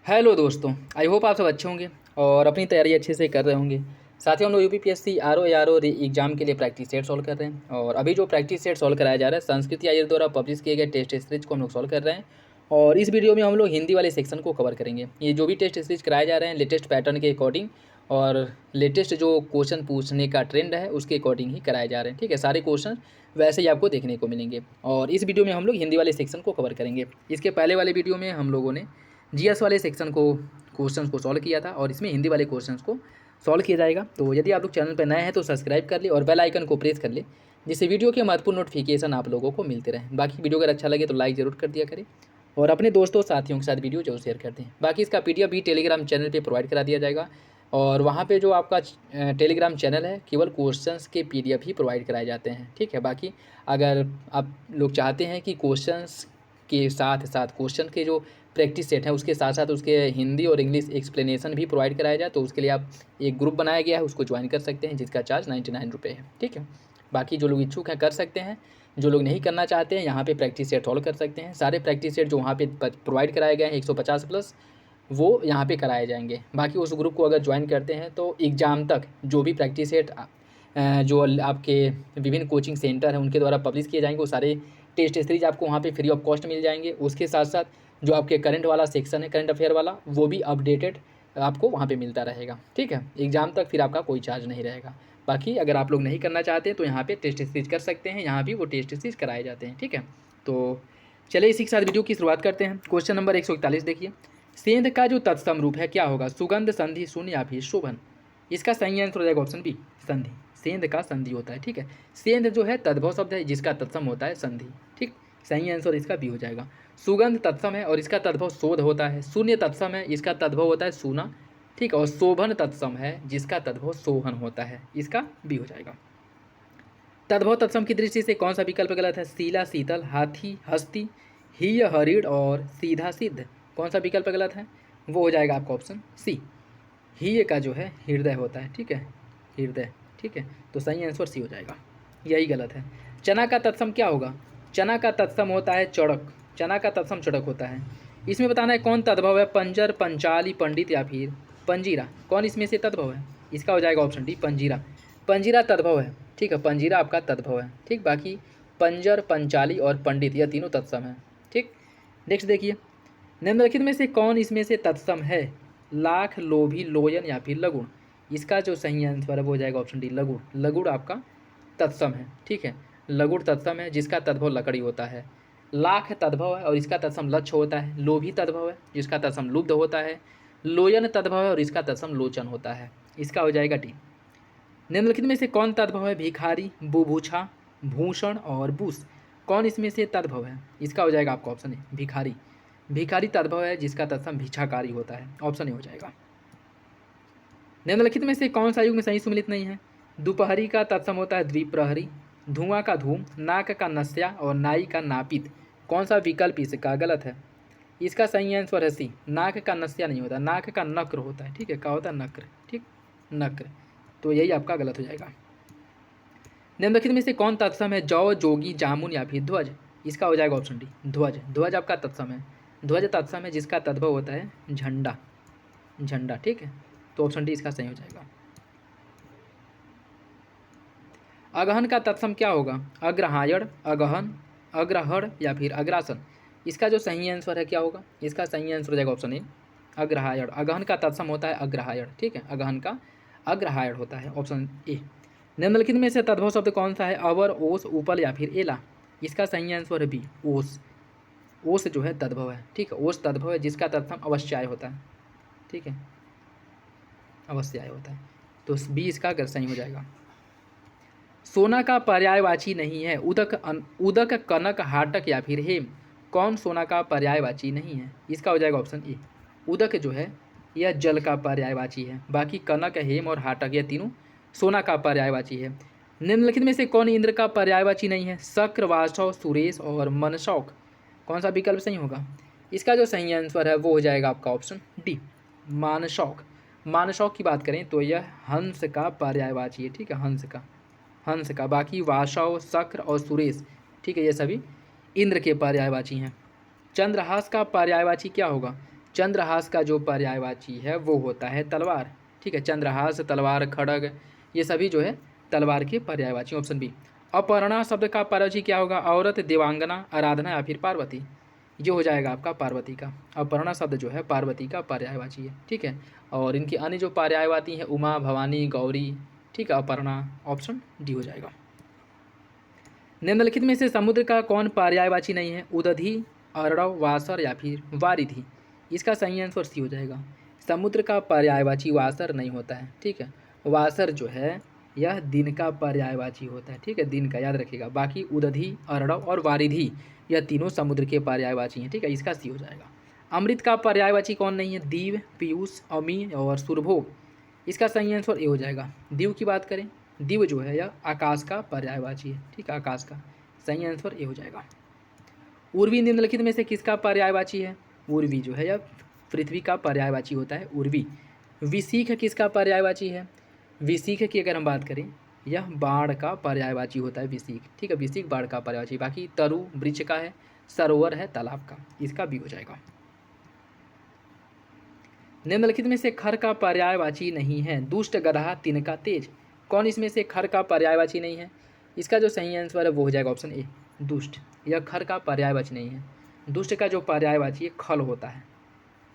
Hello दोस्तों, I hope आप सब अच्छे होंगे और अपनी तैयारी अच्छे से कर रहे होंगे। साथियों, हम लोग यूपीपीएससी आर ओ एग्जाम के लिए प्रैक्टिस सेट सॉल्व कर रहे हैं और अभी जो प्रैक्टिस सेट सॉल्व कराया जा रहा है संस्कृति आयोग द्वारा पब्लिश किए गए टेस्ट सीरीज को हम लोग सॉल्व कर रहे हैं। और इस वीडियो में हम लोग हिंदी वाले सेक्शन को कवर करेंगे। ये जो भी टेस्ट सीरीज कराए जा रहे हैं लेटेस्ट पैटर्न के अकॉर्डिंग और लेटेस्ट जो क्वेश्चन पूछने का ट्रेंड है उसके अकॉर्डिंग ही कराए जा रहे हैं। ठीक है, सारे क्वेश्चन वैसे ही आपको देखने को मिलेंगे और इस वीडियो में हम लोग हिंदी वाले सेक्शन को कवर करेंगे। इसके पहले वाले वीडियो में हम लोगों ने जीएस वाले सेक्शन को क्वेश्चंस को सॉल्व किया था और इसमें हिंदी वाले क्वेश्चंस को सॉल्व किया जाएगा। तो यदि आप लोग चैनल पर नए हैं तो सब्सक्राइब कर ले और बेल आइकन को प्रेस कर ले, जिससे वीडियो के महत्वपूर्ण नोटिफिकेशन आप लोगों को मिलते रहें। बाकी वीडियो अगर अच्छा लगे तो लाइक ज़रूर कर दिया करें और अपने दोस्तों साथियों के साथ वीडियो जरूर शेयर कर दें। बाकी इसका पीडीएफ भी टेलीग्राम चैनल पर प्रोवाइड करा दिया जाएगा और वहाँ पर जो आपका टेलीग्राम चैनल है केवल क्वेश्चंस के पीडीएफ ही प्रोवाइड कराए जाते हैं। ठीक है, बाकी अगर आप लोग चाहते हैं कि क्वेश्चंस के साथ साथ क्वेश्चन के जो प्रैक्टिस सेट है उसके साथ साथ उसके हिंदी और इंग्लिश एक्सप्लेनेशन भी प्रोवाइड कराया जाए तो उसके लिए आप एक ग्रुप बनाया गया है, उसको ज्वाइन कर सकते हैं जिसका चार्ज 99 रुपये है। ठीक है, बाकी जो लोग इच्छुक हैं कर सकते हैं, जो लोग नहीं करना चाहते हैं यहाँ पे प्रैक्टिस सेट सॉल्व कर सकते हैं। सारे प्रैक्टिस सेट जो वहाँ पे प्रोवाइड कराए गए हैं 150 प्लस वो यहाँ पे कराए जाएंगे। बाकी उस ग्रुप को अगर ज्वाइन करते हैं तो एग्ज़ाम तक जो भी प्रैक्टिस सेट जो आपके विभिन्न कोचिंग सेंटर हैं उनके द्वारा पब्लिश किए जाएंगे वो सारे टेस्ट सीरीज आपको वहाँ पे फ्री ऑफ कॉस्ट मिल जाएंगे। उसके साथ साथ जो आपके करंट वाला सेक्शन है, करंट अफेयर वाला, वो भी अपडेटेड आपको वहाँ पे मिलता रहेगा। ठीक है, एग्ज़ाम तक फिर आपका कोई चार्ज नहीं रहेगा। बाकी अगर आप लोग नहीं करना चाहते तो यहाँ पे टेस्ट सीरीज कर सकते हैं, यहाँ भी वो टेस्ट सीरीज कराए जाते हैं। ठीक है, तो चलिए इसी के साथ वीडियो की शुरुआत करते हैं। क्वेश्चन नंबर 141 देखिए, सेंध का जो तत्सम रूप है क्या होगा? सुगंध, संधि, शून्य या फिर शोभन। इसका सही आंसर हो जाएगा ऑप्शन बी, संधि। सेंध का संधि होता है। ठीक है, सेंध जो है तद्भव शब्द है जिसका तत्सम होता है संधि। ठीक, सही आंसर इसका बी हो जाएगा। सुगंध तत्सम है और इसका तद्भव शोध होता है। शून्य तत्सम है, इसका तद्भव होता है सूना। ठीक है, और शोभन तत्सम है जिसका तद्भव सोहन होता है। इसका बी हो जाएगा। तद्भव तत्सम की दृष्टि से कौन सा विकल्प गलत है? सीला, शीतल, हाथी, हस्ती, हीय, हरिण और सीधा सिद्ध। कौन सा विकल्प गलत है? वो हो जाएगा आपका ऑप्शन सी, हीय का जो है हृदय होता है। ठीक है, हृदय। ठीक है, तो सही आंसर सी हो जाएगा, यही गलत है। चना का तत्सम क्या होगा? चना का तत्सम होता है चड़क। चना का तत्सम चड़क होता है। इसमें बताना है कौन तद्भव है? पंजर, पंचाली, पंडित या फिर पंजीरा। कौन इसमें से तद्भव है? इसका हो जाएगा ऑप्शन डी, पंजीरा। पंजीरा तद्भव है। ठीक है, पंजीरा आपका तद्भव है। ठीक, बाकी पंजर, पंचाली और पंडित यह तीनों तत्सम है। ठीक, नेक्स्ट देखिए, निम्नलिखित में से कौन इसमें से तत्सम है? लाख, लोभी, लोयन या फिर लगुण। इसका जो सही आंसर है वो हो जाएगा ऑप्शन डी, लगुण। लगुण आपका तत्सम है। ठीक है, लगुण तत्सम है जिसका तद्भव लकड़ी होता है। लाख तद्भव है और इसका तत्सम लक्ष्य होता है। लोभी तद्भव है जिसका तत्सम लुब्ध होता है। लोयन तद्भव है और इसका तत्सम लोचन होता है। इसका हो जाएगा डी। निम्नलिखित में से कौन तद्भव है? भिखारी, बुभुक्षा, भूषण और बूस। कौन इसमें से तद्भव है? इसका हो जाएगा आपका ऑप्शन ए, भिखारी। भिखारी तद्भव है जिसका तत्सम भिक्षाकारी होता है। ऑप्शन ए हो जाएगा। निम्नलिखित में से कौन सा युग में सही सुमिलित नहीं है? दोपहरी का तत्सम होता है द्विप्रहरी, धुआं का धूम, नाक का नस्या और नाई का नापित। कौन सा विकल्प इसका गलत है? इसका सही आंसर है सी, नाक का नस्या नहीं होता, नाक का नक्र होता है। ठीक है, क्या होता है? नक्र। ठीक, नक्र। तो यही आपका गलत हो जाएगा। निम्नलिखित में से कौन तत्सम है? जौ, जोगी, जामुन या फिर ध्वज। इसका हो जाएगा ऑप्शन डी, ध्वज। ध्वज आपका तत्सम है। ध्वज तत्सम है जिसका तद्भव होता है झंडा। झंडा। ठीक है, तो ऑप्शन डी इसका सही हो जाएगा। अगहन का तत्सम क्या होगा? अग्रहायण, अगहन, अग्रहण या फिर अग्रासन। इसका जो सही आंसर है क्या होगा? इसका सही आंसर हो जाएगा ऑप्शन ए, अग्रहायण। अगहन का तत्सम होता है अग्रहायण। ठीक है, अगहन का अग्रहायण होता है। Option A. निम्नलिखित में से तद्भव शब्द कौन सा है? अवर, ओस, उपल या फिर एला। इसका सही आंसर है बी, ओस। ओस जो है तद्भव है। ठीक है, ओस तद्भव है जिसका तत्सम अवश्याय होता है। ठीक है, अवश्याय होता है, तो बी इसका सही हो जाएगा। सोना का पर्यायवाची नहीं है? उदक, उदक, कनक, हाटक या फिर हेम। कौन सोना का पर्यायवाची नहीं है? इसका हो जाएगा ऑप्शन ए, उदक जो है यह जल का पर्यायवाची है। बाकी कनक, हेम और हाटक यह तीनों सोना का पर्यायवाची है। निम्नलिखित में से कौन इंद्र का पर्यायवाची नहीं है? शक्र, वासव, सुरेश और मनशौक। कौन सा विकल्प सही होगा? इसका जो सही आंसर है वो हो जाएगा आपका ऑप्शन डी, मानशौक। मानशौक की बात करें तो यह हंस का पर्यायवाची है। ठीक है, हंस का, हंस का। बाकी वासव, शक्र और सुरेश, ठीक है, ये सभी इंद्र के पर्यायवाची हैं। चंद्रहास का पर्यायवाची क्या होगा? चंद्रहास का जो पर्यायवाची है वो होता है तलवार। ठीक है, चंद्रहास, तलवार, खड़ग, ये सभी जो है तलवार के पर्यायवाची। Option B. अपर्णा शब्द का पर्यायवाची क्या होगा? औरत, देवांगना, आराधना या फिर पार्वती। ये हो जाएगा आपका पार्वती का। अपर्णा शब्द जो है पार्वती का पर्यायवाची है। ठीक है, और इनकी अन्य जो पर्यायवाची हैं उमा, भवानी, गौरी। ठीक है, अपर्णा ऑप्शन डी हो जाएगा। निम्नलिखित में से समुद्र का कौन पर्यायवाची नहीं है? उदधि, अर्णव, वासर या फिर वारिधि। इसका सही आंसर सी हो जाएगा। समुद्र का पर्यायवाची वासर नहीं होता है। ठीक है, वासर जो है यह दिन का पर्यायवाची होता है। ठीक है, दिन का याद रखिएगा। बाकी उदधि, अर्णव और वारिधि यह तीनों समुद्र के पर्यायवाची हैं। ठीक है, इसका सी हो जाएगा। अमृत का पर्यायवाची कौन नहीं है? दीव, पीयूष, अमी और सुरभोग। इसका सही आंसर ए हो जाएगा। दीव की बात करें, दीव जो है यह आकाश का पर्यायवाची है। ठीक है, आकाश का। सही आंसर ए हो जाएगा। उर्वी निम्नलिखित में से किसका पर्यायवाची है? उर्वी जो है यह पृथ्वी का पर्यायवाची होता है, उर्वी। विशिख किसका पर्यायवाची है? विशिख की अगर हम बात करें, यह बाढ़ का पर्यायवाची होता है, विशिख। ठीक है, विशिख बाढ़ का पर्यायवाची। बाकी तरु वृक्ष का है, सरोवर है तालाब का। इसका भी हो जाएगा। निम्नलिखित में से खर का पर्यायवाची नहीं है? दुष्ट, गधा, तिनका, तेज। कौन इसमें से खर का पर्यायवाची नहीं है? इसका जो सही आंसर है वो हो जाएगा ऑप्शन ए, दुष्ट। यह खर का पर्यायवाची नहीं है। दुष्ट का जो पर्यायवाची है खल होता है,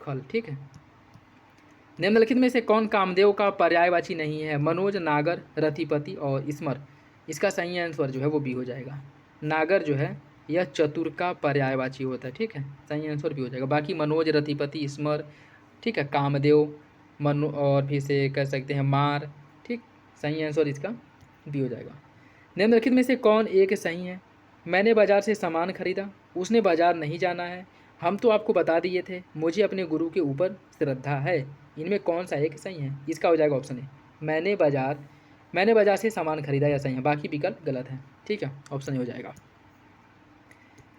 खल। ठीक है। निम्नलिखित में से कौन कामदेव का पर्यायवाची नहीं है? मनोज, नागर, रतिपति और स्मर। इसका सही आंसर जो है वो बी हो जाएगा। नागर जो है यह चतुर का पर्यायवाची होता है। ठीक है, सही आंसर भी हो जाएगा। बाकी मनोज, रतिपति, स्मर, ठीक है, कामदेव, मनु और फिर से कह सकते हैं मार। ठीक, सही आंसर इसका बी हो जाएगा। निम्नलिखित में से कौन एक सही है? मैंने बाजार से सामान खरीदा, उसने बाजार नहीं जाना है, हम तो आपको बता दिए थे, मुझे अपने गुरु के ऊपर श्रद्धा है। इनमें कौन सा एक सही है? इसका हो जाएगा ऑप्शन ए, मैंने बाजार से सामान खरीदा, या सही है। बाकी विकल्प गलत है। ठीक है, ऑप्शन ए हो जाएगा।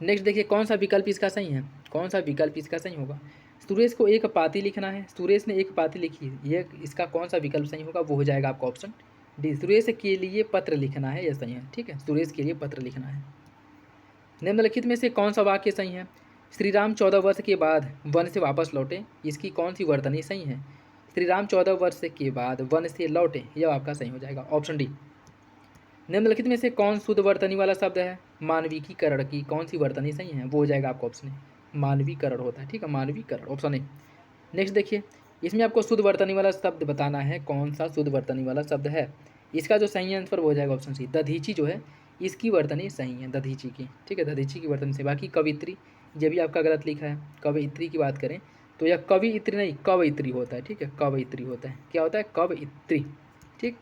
नेक्स्ट देखिए, कौन सा विकल्प इसका सही है? कौन सा विकल्प इसका सही होगा? सुरेश को एक पाती लिखना है, सुरेश ने एक पाती लिखी। ये इसका कौन सा विकल्प सही होगा? वो हो जाएगा आपका ऑप्शन डी, सुरेश के लिए पत्र लिखना है, यह सही है। ठीक है, सुरेश के लिए पत्र लिखना है। निम्नलिखित में से कौन सा वाक्य सही है? श्री राम 14 वर्ष के बाद वन से वापस लौटे। इसकी कौन सी वर्तनी सही है? श्री राम 14 वर्ष के बाद वन से लौटे, यह आपका सही हो जाएगा, ऑप्शन डी। निम्नलिखित में से कौन शुद्ध वर्तनी वाला शब्द है? मानविकीकरण की कौन सी वर्तनी सही है? वो हो जाएगा आपका ऑप्शन ए, मानवीकरण होता है। ठीक है, मानवीकरण, ऑप्शन ए। नेक्स्ट देखिए, इसमें आपको शुद्ध वर्तनी वाला शब्द बताना है, कौन सा शुद्ध वर्तनी वाला शब्द है। इसका जो सही आंसर वो हो जाएगा ऑप्शन सी, दधीची जो है इसकी वर्तनी सही है, दधीची की। ठीक है, दधीची की वर्तनी से। बाकी कवित्री, ये भी आपका गलत लिखा है। कवयित्री की बात करें तो यह कवियित्री नहीं, कवयित्री होता है। ठीक है, कवयित्री होता है। क्या होता है? कवयित्री। ठीक,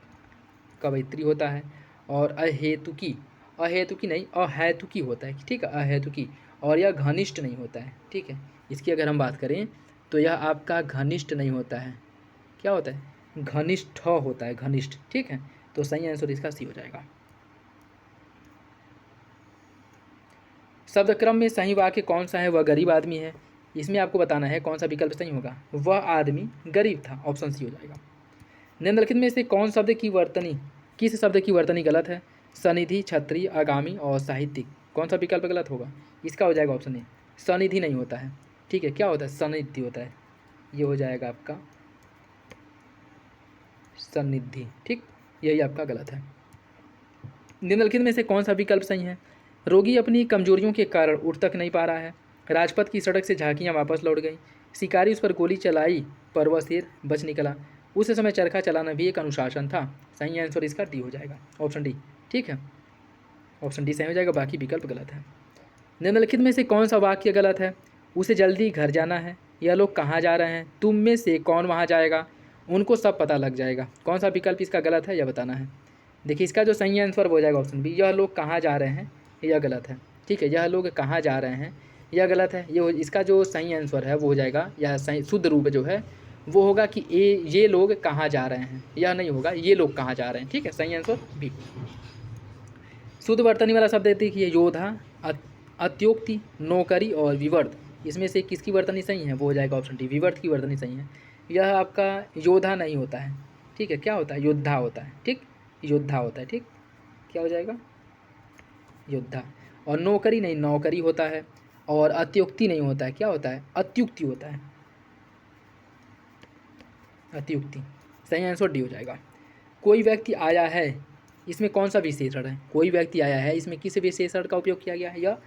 कवयित्री होता है। और अहेतुकी, अहेतुकी नहीं, अहेतुकी होता है। ठीक है, अहेतुकी। और यह घनिष्ठ नहीं होता है। ठीक है, इसकी अगर हम बात करें तो यह आपका घनिष्ठ नहीं होता है। क्या होता है? घनिष्ठ होता है, घनिष्ठ। ठीक है, तो सही आंसर इसका सी हो जाएगा। शब्द क्रम में सही वाक्य कौन सा है? वह गरीब आदमी है। इसमें आपको बताना है कौन सा विकल्प सही होगा। वह आदमी गरीब था, ऑप्शन सी हो जाएगा। निम्नलिखित में से कौन शब्द की वर्तनी, किस शब्द की वर्तनी गलत है? सनिधि, क्षत्रिय, आगामी और साहित्यिक। कौन सा विकल्प गलत होगा? इसका हो जाएगा ऑप्शन ए, सनिधि नहीं होता है। ठीक है, क्या होता है? सनिधि होता है। ये हो जाएगा आपका सनिधि। ठीक, यही आपका गलत है। निम्नलिखित में से कौन सा विकल्प सही है? रोगी अपनी कमजोरियों के कारण उठ तक नहीं पा रहा है, राजपथ की सड़क से झांकियां वापस लौट गई, शिकारी उस पर गोली चलाई पर वह शेर बच निकला, उस समय चरखा चलाना भी एक अनुशासन था। सही आंसर इसका डी हो जाएगा, ऑप्शन डी। ठीक है, ऑप्शन डी सही हो जाएगा, बाकी विकल्प गलत है। निम्नलिखित में से कौन सा वाक्य गलत है? उसे जल्दी घर जाना है, यह लोग कहाँ जा रहे हैं, तुम में से कौन वहाँ जाएगा, उनको सब पता लग जाएगा। कौन सा विकल्प इसका गलत है यह बताना है। देखिए, इसका जो सही आंसर हो जाएगा ऑप्शन बी, यह लोग कहाँ जा रहे हैं, यह गलत है। ठीक है, यह लोग कहाँ जा रहे हैं यह गलत है। इसका जो सही आंसर है वो हो जाएगा, यह सही शुद्ध रूप जो है वो होगा कि ये लोग कहाँ जा रहे हैं, यह नहीं होगा ये लोग कहाँ जा रहे हैं। ठीक है, सही आंसर बी। शुद्ध वर्तनी वाला शब्द देखिए, योद्धा, अत्योक्ति, नौकरी और विवर्त। इसमें से किसकी वर्तनी सही है? वो हो जाएगा ऑप्शन डी, विवर्त की वर्तनी सही है। यह आपका योद्धा नहीं होता है। ठीक है, क्या होता है? योद्धा होता है। ठीक, योद्धा होता है। ठीक, क्या हो जाएगा? योद्धा। और नौकरी नहीं, नौकरी होता है। और अत्युक्ति नहीं होता है, क्या होता है? अत्युक्ति होता है। अतियुक्ति। सही आंसर डी हो जाएगा। कोई व्यक्ति आया है, इसमें कौन सा विशेषण है? कोई व्यक्ति आया है, इसमें किस विशेषण का उपयोग किया गया है? यह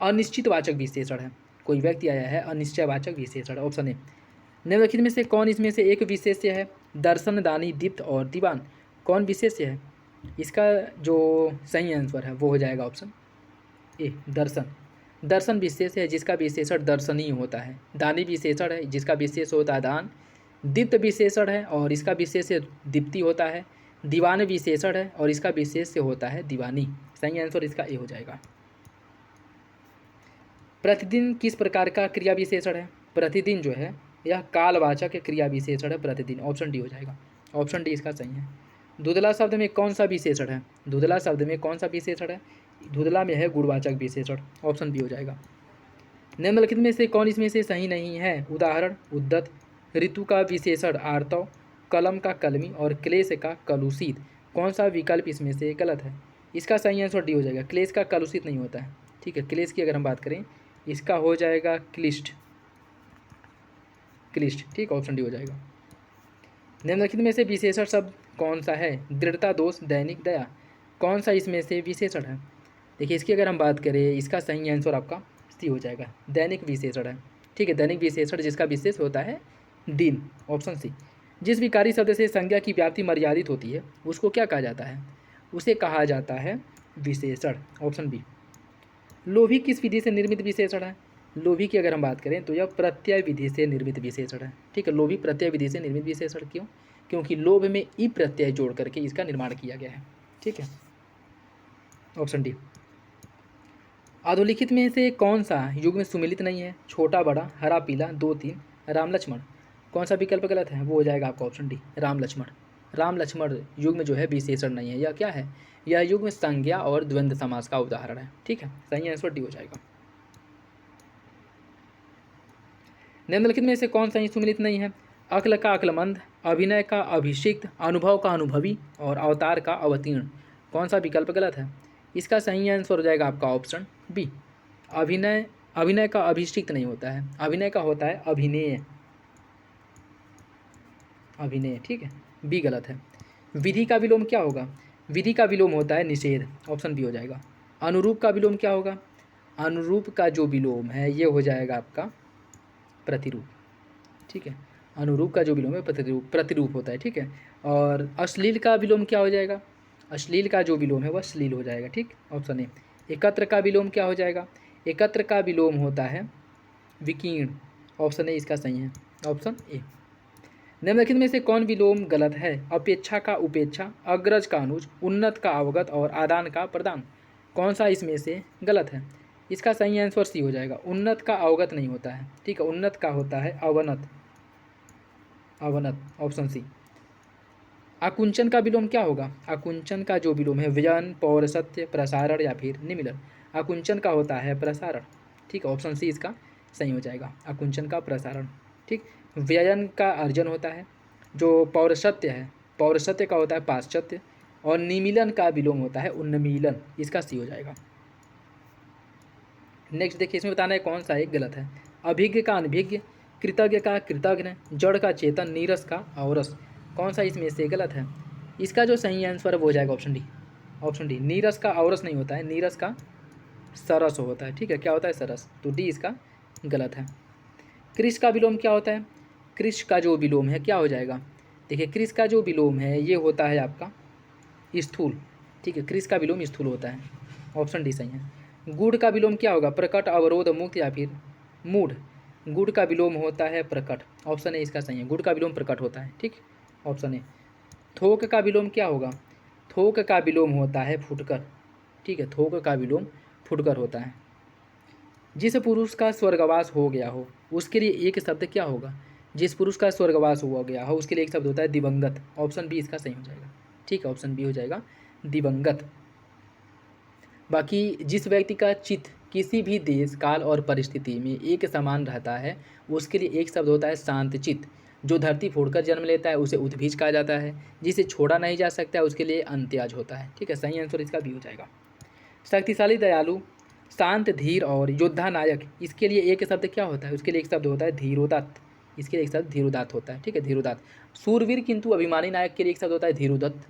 अनिश्चितवाचक विशेषण है। कोई व्यक्ति आया है, अनिश्चयवाचक विशेषण। Option A. निम्नलिखित में से कौन इसमें से एक विशेष्य है? दर्शन, दानी, दीप्त और दीवान। कौन विशेष्य है? इसका जो सही आंसर है वो हो जाएगा ऑप्शन ए, दर्शन। दर्शन विशेष है जिसका विशेषण दर्शनीय होता है। दानी विशेषण है जिसका विशेष होता है दान। दीप्त विशेषण है और इसका विशेष दीप्ति होता है। दीवान विशेषण है और इसका विशेष होता है दीवानी। सही आंसर इसका ए हो जाएगा। प्रतिदिन किस प्रकार का क्रिया विशेषण है? प्रतिदिन जो है यह कालवाचक क्रिया विशेषण है प्रतिदिन। ऑप्शन डी हो जाएगा। ऑप्शन डी इसका सही है। धुंधला शब्द में कौन सा विशेषण है? धुंधला शब्द में कौन सा विशेषण है? धुंधला में है गुणवाचक विशेषण। ऑप्शन बी हो जाएगा। निम्नलिखित में से कौन इसमें से सही नहीं है? उदाहरण, उद्दत, ऋतु का विशेषण आर्तव, कलम का कलमी और क्लेश का कलुषित। कौन सा विकल्प इसमें से गलत है? इसका सही आंसर डी हो जाएगा। क्लेश का कलुषित नहीं होता है। ठीक है, क्लेश की अगर हम बात करें इसका हो जाएगा क्लिष्ट। क्लिष्ट, ठीक, ऑप्शन डी हो जाएगा। निम्नलिखित में से विशेषण शब्द कौन सा है? दृढ़ता, दोष, दैनिक, दया। कौन सा इसमें से विशेषण है? देखिए इसकी अगर हम बात करें इसका सही आंसर आपका सी हो जाएगा। दैनिक विशेषण है। ठीक है, दैनिक विशेषण जिसका विशेष होता है दिन। Option C. जिस विकारी शब्द से संज्ञा की व्याप्ति मर्यादित होती है उसको क्या कहा जाता है? उसे कहा जाता है विशेषण। Option B. लोभी किस विधि से निर्मित विशेषण है? लोभी की अगर हम बात करें तो यह प्रत्यय विधि से निर्मित विशेषण है। ठीक है, लोभी प्रत्यय विधि से निर्मित विशेषण। क्यों? क्योंकि लोभ में ई प्रत्यय जोड़ करके इसका निर्माण किया गया है। ठीक है, ऑप्शन डी। अधोलिखित में से कौन सा युग में सुमिलित नहीं है? छोटा, बड़ा, हरा, पीला, 2, 3, राम लक्ष्मण। कौन सा विकल्प गलत है? वो हो जाएगा आपका ऑप्शन डी, राम लक्ष्मण। राम लक्ष्मण युग में जो है विशेषण नहीं है। यह क्या है? यह युग में संज्ञा और द्वंद्व समास का उदाहरण है। ठीक है, सही आंसर डी हो जाएगा। निम्नलिखित में से कौन सा सुमिलित नहीं है? अक्ल का अक्लमंद, अभिनय का अभिषिक्त, अनुभव का अनुभवी और अवतार का अवतीर्ण। कौन सा विकल्प गलत है? इसका सही आंसर हो जाएगा आपका ऑप्शन बी, अभिनय। अभिनय का अभिषिक्त नहीं होता है, अभिनय का होता है अभिनेय। अभिनय, ठीक है, बी गलत है। विधि का विलोम क्या होगा? विधि का विलोम होता है निषेध। ऑप्शन बी हो जाएगा। अनुरूप का विलोम क्या होगा? अनुरूप का जो विलोम है ये हो जाएगा आपका प्रतिरूप। ठीक है, अनुरूप का जो विलोम है प्रतिरूप होता है। ठीक है, और अश्लील का विलोम क्या हो जाएगा? अश्लील का जो विलोम है वह श्लील हो जाएगा। ठीक, ऑप्शन ए। एकत्र का विलोम क्या हो जाएगा? एकत्र का विलोम होता है विकीर्ण। ऑप्शन ए इसका सही है, ऑप्शन ए। निम्नलिखित में से कौन विलोम गलत है? अपेक्षा का उपेक्षा, अग्रज का अनुज, उन्नत का अवगत और आदान का प्रदान। कौन सा इसमें से गलत है? इसका सही आंसर सी हो जाएगा। उन्नत का अवगत नहीं होता है। ठीक है, उन्नत का होता है अवनत। अवनत, ऑप्शन सी। आकुंचन का विलोम क्या होगा? आकुंचन का जो विलोम है व्ययन, पौरसत्य, प्रसारण या फिर निमीलन। आकुंचन का होता है प्रसारण। ठीक है, ऑप्शन सी इसका सही हो जाएगा, आकुंचन का प्रसारण। ठीक, व्ययन का अर्जन होता है। जो पौरसत्य है, पौरसत्य का होता है पाश्चात्य। और निमीलन का विलोम होता है उन्मीलन। इसका सी हो जाएगा। नेक्स्ट देखिए, इसमें बताना है कौन सा एक गलत है। अभिज्ञ का अनभिज्ञ, कृतज्ञ का कृतज्ञ, जड़ का चेतन, नीरस का औरस। कौन सा इसमें से गलत है? इसका जो सही आंसर है वो हो जाएगा ऑप्शन डी। ऑप्शन डी, नीरस का औरस नहीं होता है, नीरस का सरस होता है। ठीक है, क्या होता है? सरस। तो डी इसका गलत है। कृष का विलोम क्या होता है? कृष का जो विलोम है क्या हो जाएगा? देखिए कृष का जो विलोम है ये होता है आपका स्थूल। ठीक है, कृष का विलोम स्थूल होता है। ऑप्शन डी सही है। गूढ़ का विलोम क्या होगा? प्रकट, अवरोध, मुक्त या फिर मूढ़। गुड़ का विलोम होता है प्रकट। ऑप्शन ए इसका सही है, गुड़ का विलोम प्रकट होता है। ठीक, ऑप्शन ए। थोक का विलोम क्या होगा? थोक का विलोम होता है फुटकर। ठीक है, थोक का विलोम फुटकर होता है। जिस पुरुष का स्वर्गवास हो गया हो उसके लिए एक शब्द क्या होगा? जिस पुरुष का स्वर्गवास हो गया हो उसके लिए एक शब्द होता है दिवंगत। ऑप्शन बी इसका सही हो जाएगा। ठीक है, ऑप्शन बी हो जाएगा दिवंगत। बाकी जिस व्यक्ति का चित्त किसी भी देश, काल और परिस्थिति में एक समान रहता है उसके लिए एक शब्द होता है शांत चित्त। जो धरती फोड़कर जन्म लेता है उसे उद्भिज कहा जाता है। जिसे छोड़ा नहीं जा सकता है उसके लिए अंत्याज होता है। ठीक है, सही आंसर इसका बी हो जाएगा। शक्तिशाली, दयालु, शांत, धीर और योद्धा नायक, इसके लिए एक शब्द क्या होता है? उसके लिए एक शब्द होता है धीरोदत्त। इसके लिए एक शब्द धीरोदात्त होता है, ठीक है, धीरोदात्त। शूरवीर किंतु अभिमानी नायक के लिए एक शब्द होता है धीरोदत्त,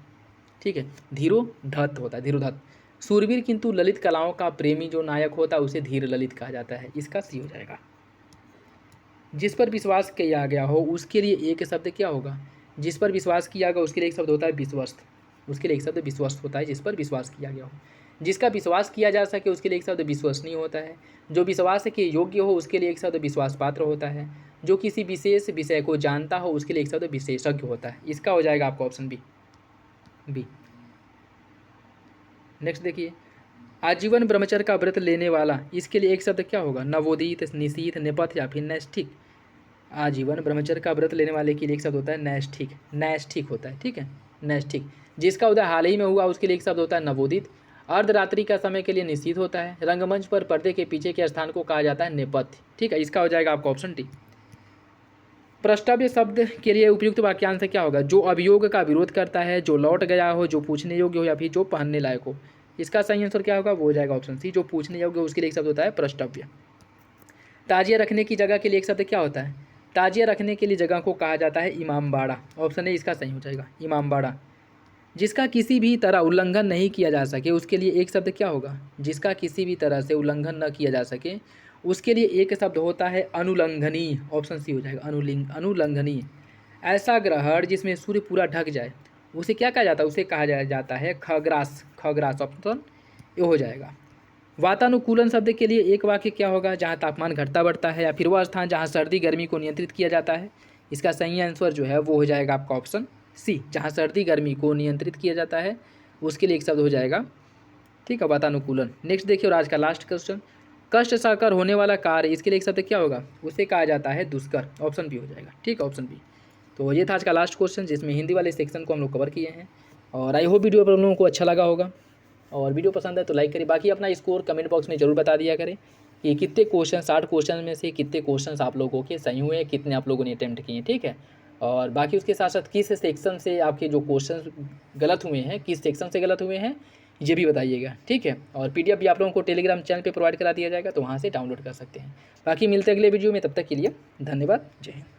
ठीक है, धीरोधत्त होता है, धीरोधत्त। शूरवीर किंतु ललित कलाओं का प्रेमी जो नायक होता है उसे धीर ललित कहा जाता है, इसका सी हो जाएगा। जिस पर विश्वास किया गया हो उसके लिए एक शब्द क्या होगा, जिस पर विश्वास किया गया उसके लिए एक शब्द होता है विश्वस्त, उसके लिए एक शब्द विश्वस्त होता है, जिस पर विश्वास किया गया हो। जिसका विश्वास किया जा सके उसके लिए एक शब्द विश्वसनीय होता है। जो विश्वास के योग्य हो उसके लिए एक शब्द विश्वास पात्र होता है। जो किसी विशेष विषय को जानता हो उसके लिए एक शब्द विशेषज्ञ होता है, इसका हो जाएगा आपका ऑप्शन बी। नेक्स्ट देखिए, आजीवन ब्रह्मचर्य का व्रत लेने वाला, इसके लिए एक शब्द क्या होगा, नवोदित, निशीथ, निपथ या फिर नैष्ठिक। आजीवन ब्रह्मचर्य का व्रत लेने वाले के लिए एक शब्द होता है नैष्ठिक, नैष्ठिक होता है, ठीक है, नैष्ठिक। जिसका उदय हाल ही में हुआ उसके लिए एक शब्द होता है नवोदित। अर्धरात्रि का समय के लिए निशीथ होता है। रंगमंच पर पर्दे के पीछे के स्थान को कहा जाता है नेपथ्य, ठीक है, इसका हो जाएगा आपका ऑप्शन डी। प्रष्टव्य शब्द के लिए उपयुक्त वाक्यांश क्या होगा, जो अभियोग का विरोध करता है, जो लौट गया हो, जो पूछने योग्य हो या फिर जो पहनने लायक हो। इसका सही आंसर क्या होगा, वो हो जाएगा ऑप्शन सी, जो पूछने योग्य हो उसके लिए एक शब्द होता है प्रष्टव्य। ताजिया रखने की जगह के लिए एक शब्द क्या होता है, ताजिया रखने के लिए जगह को कहा जाता है इमामबाड़ा, ऑप्शन ए इसका सही हो जाएगा, इमामबाड़ा। जिसका किसी भी तरह उल्लंघन नहीं किया जा सके उसके लिए एक शब्द क्या होगा, जिसका किसी भी तरह से उल्लंघन न किया जा सके उसके लिए एक शब्द होता है अनुल्लंघनीय, ऑप्शन सी हो जाएगा, अनुल्लंघनीय। ऐसा ग्रहण जिसमें सूर्य पूरा ढक जाए उसे क्या कहा जाता है, उसे कहा जाता है खग्रास, खग्रास, ऑप्शन ये हो जाएगा। वातानुकूलन शब्द के लिए एक वाक्य क्या होगा, जहाँ तापमान घटता बढ़ता है या फिर वह स्थान जहाँ सर्दी गर्मी को नियंत्रित किया जाता है। इसका सही आंसर जो है वो हो जाएगा आपका ऑप्शन सी, जहाँ सर्दी गर्मी को नियंत्रित किया जाता है उसके लिए एक शब्द हो जाएगा, ठीक है, वातानुकूलन। नेक्स्ट देखिए, और आज का लास्ट क्वेश्चन, कष्ट सहकर होने वाला कार्य, इसके लिए एक शब्द क्या होगा, उसे कहा जाता है दुष्कर, ऑप्शन बी हो जाएगा, ठीक है, ऑप्शन बी। तो ये था आज का लास्ट क्वेश्चन जिसमें हिंदी वाले सेक्शन को हम लोग कवर किए हैं। और आई होप वीडियो आप लोगों को अच्छा लगा होगा, और वीडियो पसंद है तो लाइक करिए। बाकी अपना स्कोर कमेंट बॉक्स में जरूर बता दिया करें कि कितने क्वेश्चन, 60 क्वेश्चन में से कितने क्वेश्चन आप लोगों के सही हुए हैं, कितने आप लोगों ने अटैम्प्ट किए, ठीक है। और बाकी उसके साथ साथ किस सेक्शन से आपके जो क्वेश्चन गलत हुए हैं, किस सेक्शन से गलत हुए हैं ये भी बताइएगा, ठीक है। और PDF भी आप लोगों को टेलीग्राम चैनल पे प्रोवाइड करा दिया जाएगा, तो वहाँ से डाउनलोड कर सकते हैं। बाकी मिलते हैं अगले वीडियो में, तब तक के लिए धन्यवाद, जय हिंद।